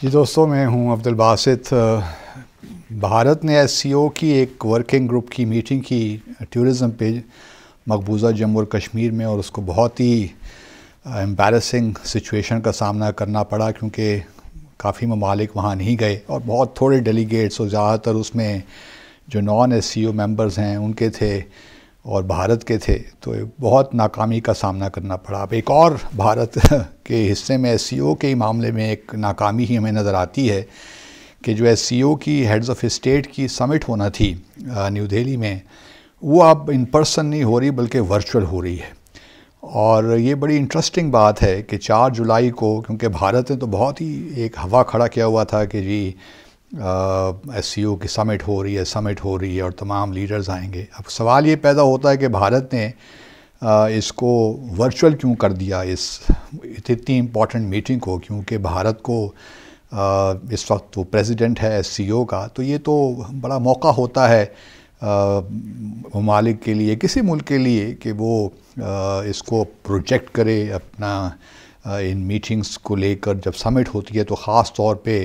جی دوستوں، میں ہوں عبد الباسط۔ بھارت نے ایس سی او کی ایک ورکنگ گروپ کی میٹنگ کی ٹورزم پہ مقبوضہ جموں اور کشمیر میں، اور اس کو بہت ہی امبیرسنگ سچویشن کا سامنا کرنا پڑا، کیونکہ کافی ممالک وہاں نہیں گئے اور بہت تھوڑے ڈیلیگیٹس، اور زیادہ تر اس میں جو نان ایس سی او ممبرز ہیں ان کے تھے اور بھارت کے تھے، تو بہت ناکامی کا سامنا کرنا پڑا۔ اب ایک اور بھارت کے حصے میں ایس سی او کے معاملے میں ایک ناکامی ہی ہمیں نظر آتی ہے کہ جو ایس سی او کی ہیڈز آف اسٹیٹ کی سمٹ ہونا تھی نیو دہلی میں، وہ اب ان پرسن نہیں ہو رہی بلکہ ورچوئل ہو رہی ہے۔ اور یہ بڑی انٹرسٹنگ بات ہے کہ 4 جولائی کو، کیونکہ بھارت نے تو بہت ہی ایک ہوا کھڑا کیا ہوا تھا کہ جی ایس سی او کی سمٹ ہو رہی ہے اور تمام لیڈرز آئیں گے۔ اب سوال یہ پیدا ہوتا ہے کہ بھارت نے اس کو ورچوئل کیوں کر دیا، اس اتنی امپورٹنٹ میٹنگ کو، کیونکہ بھارت کو اس وقت وہ پریزیڈنٹ ہے ایس سی او کا، تو یہ تو بڑا موقع ہوتا ہے ممالک کے لیے، کسی ملک کے لیے، کہ وہ اس کو پروجیکٹ کرے اپنا ان میٹنگز کو لے کر۔ جب سمٹ ہوتی ہے تو خاص طور پہ،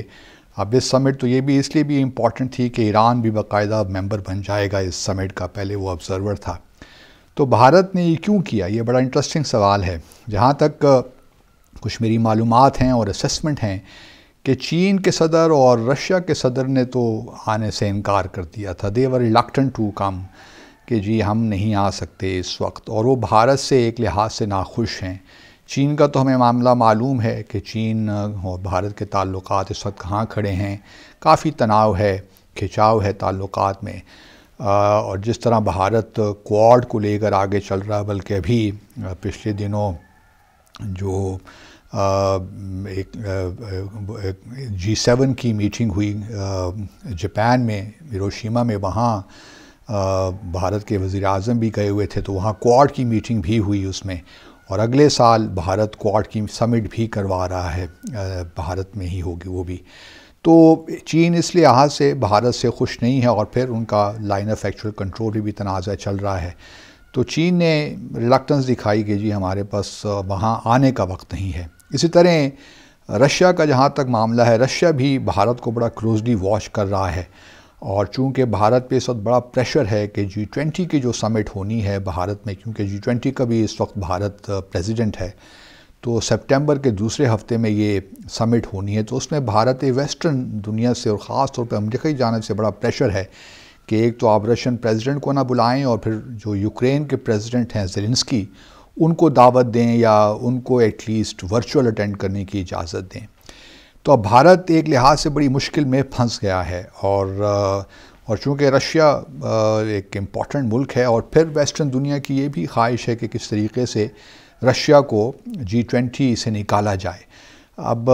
اب اس سمٹ تو یہ بھی اس لیے بھی امپورٹنٹ تھی کہ ایران بھی باقاعدہ ممبر بن جائے گا اس سمٹ کا، پہلے وہ آبزرور تھا۔ تو بھارت نے یہ کیوں کیا، یہ بڑا انٹرسٹنگ سوال ہے۔ جہاں تک کچھ میری معلومات ہیں اور اسیسمنٹ ہیں کہ چین کے صدر اور رشیا کے صدر نے تو آنے سے انکار کر دیا تھا، دے ور ریلکٹنٹ ٹو کم، کہ جی ہم نہیں آ سکتے اس وقت، اور وہ بھارت سے ایک لحاظ سے ناخوش ہیں۔ چین کا تو ہمیں معاملہ معلوم ہے کہ چین اور بھارت کے تعلقات اس وقت کہاں کھڑے ہیں، کافی تناؤ ہے، کھچاؤ ہے تعلقات میں، اور جس طرح بھارت کوآڈ کو لے کر آگے چل رہا، بلکہ ابھی پچھلے دنوں جو ایک G7 کی میٹنگ ہوئی جاپان میں، ہیروشیما میں، وہاں بھارت کے وزیر اعظم بھی گئے ہوئے تھے، تو وہاں کوآڈ کی میٹنگ بھی ہوئی اس میں، اور اگلے سال بھارت کوآڈ کی سمٹ بھی کروا رہا ہے، بھارت میں ہی ہوگی وہ بھی۔ تو چین اس لحاظ سے بھارت سے خوش نہیں ہے، اور پھر ان کا لائن آف ایکچوئل کنٹرول بھی تنازع چل رہا ہے۔ تو چین نے ریلکٹنس دکھائی کہ جی ہمارے پاس وہاں آنے کا وقت نہیں ہے۔ اسی طرح رشیا کا جہاں تک معاملہ ہے، رشیا بھی بھارت کو بڑا کلوزلی واچ کر رہا ہے، اور چونکہ بھارت پہ اس وقت بڑا پریشر ہے کہ G20 کی جو سمٹ ہونی ہے بھارت میں، کیونکہ G20 کا بھی اس وقت بھارت پریزیڈنٹ ہے، تو سپٹمبر کے دوسرے ہفتے میں یہ سمٹ ہونی ہے، تو اس میں بھارت ویسٹرن دنیا سے اور خاص طور پہ امریکہ کی جانب سے بڑا پریشر ہے کہ ایک تو آپ رشین پریزیڈنٹ کو نہ بلائیں، اور پھر جو یوکرین کے پریزیڈنٹ ہیں زیلنسکی، ان کو دعوت دیں یا ان کو ایٹ لیسٹ ورچوئل اٹینڈ کرنے کی اجازت دیں۔ تو اب بھارت ایک لحاظ سے بڑی مشکل میں پھنس گیا ہے، اور چونکہ رشیا ایک امپورٹنٹ ملک ہے، اور پھر ویسٹرن دنیا کی یہ بھی خواہش ہے کہ کس طریقے سے رشیا کو G20 سے نکالا جائے۔ اب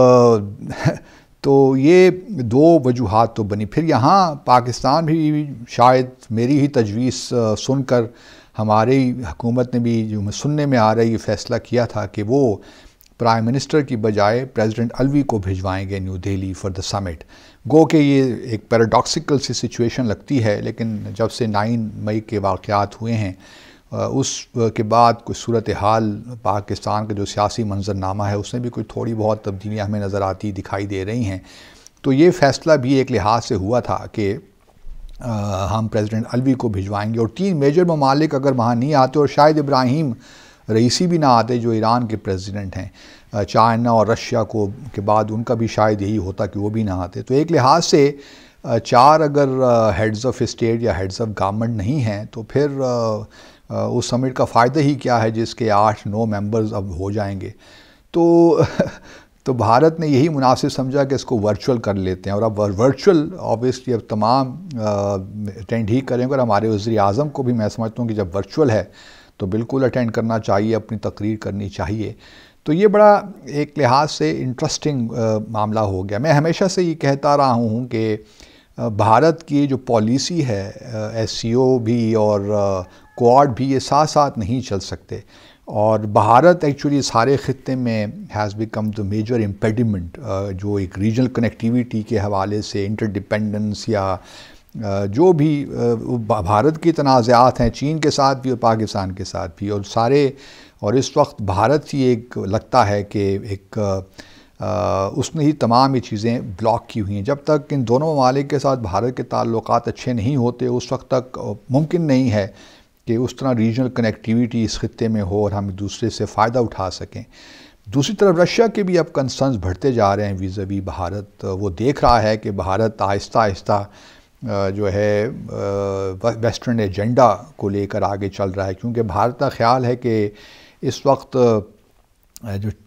تو یہ 2 وجوہات تو بنی۔ پھر یہاں پاکستان بھی شاید میری ہی تجویز سن کر، ہماری حکومت نے بھی جو سننے میں آ رہی یہ فیصلہ کیا تھا کہ وہ پرائم منسٹر کی بجائے پریزیڈنٹ الوی کو بھجوائیں گے نیو دہلی فار دا سمٹ۔ گو کہ یہ ایک پیراڈاکسیکل سی سچویشن لگتی ہے، لیکن جب سے 9 مئی کے واقعات ہوئے ہیں، اس کے بعد کوئی صورتحال پاکستان کا جو سیاسی منظرنامہ ہے اس میں بھی کوئی تھوڑی بہت تبدیلیاں ہمیں نظر آتی دکھائی دے رہی ہیں۔ تو یہ فیصلہ بھی ایک لحاظ سے ہوا تھا کہ ہم پریزیڈنٹ الوی کو بھجوائیں گے، اور 3 میجر ممالک اگر وہاں نہیں آتے، اور شاید ابراہیم رئیسی بھی نہ آتے جو ایران کے پریزیڈنٹ ہیں، چائنا اور رشیا کو کے بعد ان کا بھی شاید یہی ہوتا کہ وہ بھی نہ آتے، تو ایک لحاظ سے 4 اگر ہیڈز آف اسٹیٹ یا ہیڈز آف گورنمنٹ نہیں ہیں، تو پھر اس سمٹ کا فائدہ ہی کیا ہے جس کے 8-9 ممبرز اب ہو جائیں گے۔ تو بھارت نے یہی مناسب سمجھا کہ اس کو ورچوئل کر لیتے ہیں، اور اب ورچوئل آبویسلی اب تمام اٹینڈ ہی کریں گے، اور ہمارے وزیر اعظم کو بھی میں سمجھتا ہوں کہ جب ورچوئل ہے تو بالکل اٹینڈ کرنا چاہیے، اپنی تقریر کرنی چاہیے۔ تو یہ بڑا ایک لحاظ سے انٹرسٹنگ معاملہ ہو گیا۔ میں ہمیشہ سے یہ کہتا رہا ہوں کہ بھارت کی جو پالیسی ہے، ایس سی او بھی اور کوآڈ بھی، یہ ساتھ ساتھ نہیں چل سکتے، اور بھارت ایکچولی سارے خطے میں ہیز بیکم دا میجر امپیڈیمنٹ، جو ایک ریجنل کنیکٹیویٹی کے حوالے سے انٹر ڈیپینڈنس یا جو بھی بھارت کی تنازعات ہیں چین کے ساتھ بھی اور پاکستان کے ساتھ بھی، اور اس وقت بھارت ہی ایک لگتا ہے کہ ایک اس نے ہی تمام یہ چیزیں بلاک کی ہوئی ہیں. جب تک ان دونوں ممالک کے ساتھ بھارت کے تعلقات اچھے نہیں ہوتے اس وقت تک ممکن نہیں ہے کہ اس طرح ریجنل کنیکٹیویٹی اس خطے میں ہو اور ہم ایک دوسرے سے فائدہ اٹھا سکیں. دوسری طرف رشیا کے بھی اب کنسرنز بڑھتے جا رہے ہیں ویزاوی بھارت. وہ دیکھ رہا ہے کہ بھارت آہستہ آہستہ جو ہے ویسٹرن ایجنڈا کو لے کر آگے چل رہا ہے، کیونکہ بھارت کا خیال ہے کہ اس وقت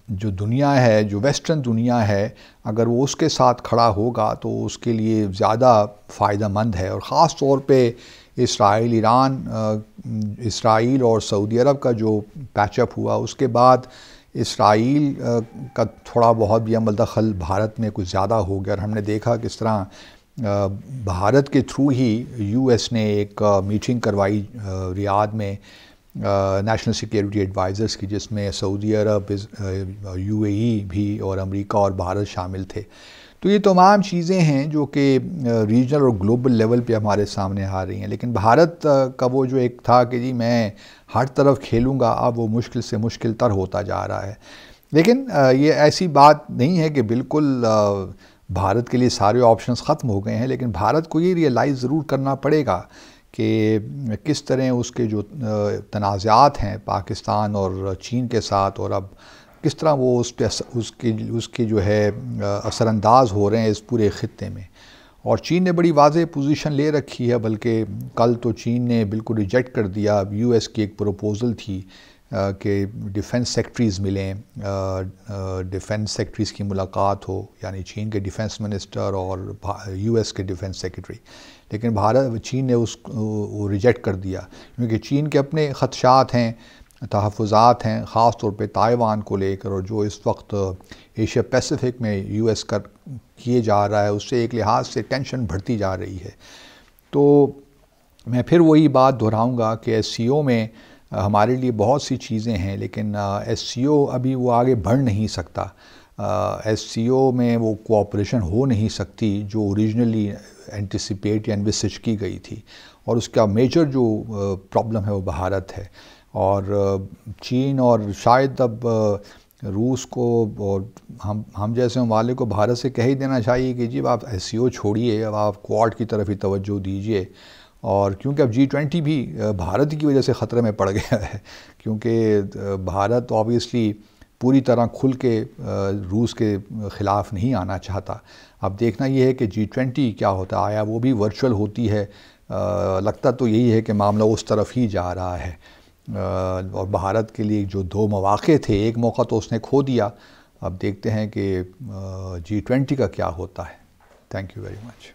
جو دنیا ہے، جو ویسٹرن دنیا ہے، اگر وہ اس کے ساتھ کھڑا ہوگا تو اس کے لیے زیادہ فائدہ مند ہے. اور خاص طور پہ اسرائیل اور سعودی عرب کا جو پیچ اپ ہوا اس کے بعد اسرائیل کا تھوڑا بہت بھی عمل دخل بھارت میں کچھ زیادہ ہو گیا، اور ہم نے دیکھا کس طرح بھارت کے تھرو ہی یو ایس نے ایک میٹنگ کروائی ریاض میں نیشنل سیکیورٹی ایڈوائزرز کی، جس میں سعودی عرب، یو اے ای بھی اور امریکہ اور بھارت شامل تھے. تو یہ تمام چیزیں ہیں جو کہ ریجنل اور گلوبل لیول پہ ہمارے سامنے آ رہی ہیں. لیکن بھارت کا وہ جو ایک تھا کہ جی میں ہر طرف کھیلوں گا، اب وہ مشکل سے مشکل تر ہوتا جا رہا ہے. لیکن یہ ایسی بات نہیں ہے کہ بالکل بھارت کے لیے سارے آپشنز ختم ہو گئے ہیں، لیکن بھارت کو یہ ریئلائز ضرور کرنا پڑے گا کہ کس طرح اس کے جو تنازعات ہیں پاکستان اور چین کے ساتھ، اور اب کس طرح وہ اس کے جو ہے اثر انداز ہو رہے ہیں اس پورے خطے میں. اور چین نے بڑی واضح پوزیشن لے رکھی ہے، بلکہ کل تو چین نے بالکل ریجیکٹ کر دیا. یو ایس کی ایک پروپوزل تھی کہ ڈیفنس سیکٹریز ملیں، ڈیفنس سیکٹریز کی ملاقات ہو، یعنی چین کے ڈیفنس منسٹر اور یو ایس کے ڈیفنس سیکٹری. لیکن چین نے اس کو ریجیکٹ کر دیا، کیونکہ چین کے اپنے خدشات ہیں، تحفظات ہیں، خاص طور پہ تائیوان کو لے کر، اور جو اس وقت ایشیا پیسیفک میں یو ایس کا کیے جا رہا ہے اس سے ایک لحاظ سے ٹینشن بڑھتی جا رہی ہے. تو میں پھر وہی بات دہراؤں گا کہ ایس سی او میں ہمارے لیے بہت سی چیزیں ہیں، لیکن ایس سی او ابھی وہ آگے بڑھ نہیں سکتا. ایس سی او میں وہ کوآپریشن ہو نہیں سکتی جو اوریجنلی اینٹیسپیٹ یا انویسج کی گئی تھی، اور اس کا میجر جو پرابلم ہے وہ بھارت ہے. اور چین اور شاید اب روس کو اور ہم جیسے ممالک کو بھارت سے کہہ ہی دینا چاہیے کہ جی آپ ایس سی او چھوڑیے، اب آپ کوآڈ کی طرف ہی توجہ دیجیے. اور کیونکہ اب G20 بھی بھارت کی وجہ سے خطرے میں پڑ گیا ہے، کیونکہ بھارت آبویسلی پوری طرح کھل کے روس کے خلاف نہیں آنا چاہتا. اب دیکھنا یہ ہے کہ G20 کیا ہوتا ہے، آیا وہ بھی ورچوئل ہوتی ہے؟ لگتا تو یہی ہے کہ معاملہ اس طرف ہی جا رہا ہے. اور بھارت کے لیے جو 2 مواقع تھے، ایک موقع تو اس نے کھو دیا. اب دیکھتے ہیں کہ G20 کا کیا ہوتا ہے. Thank you very much.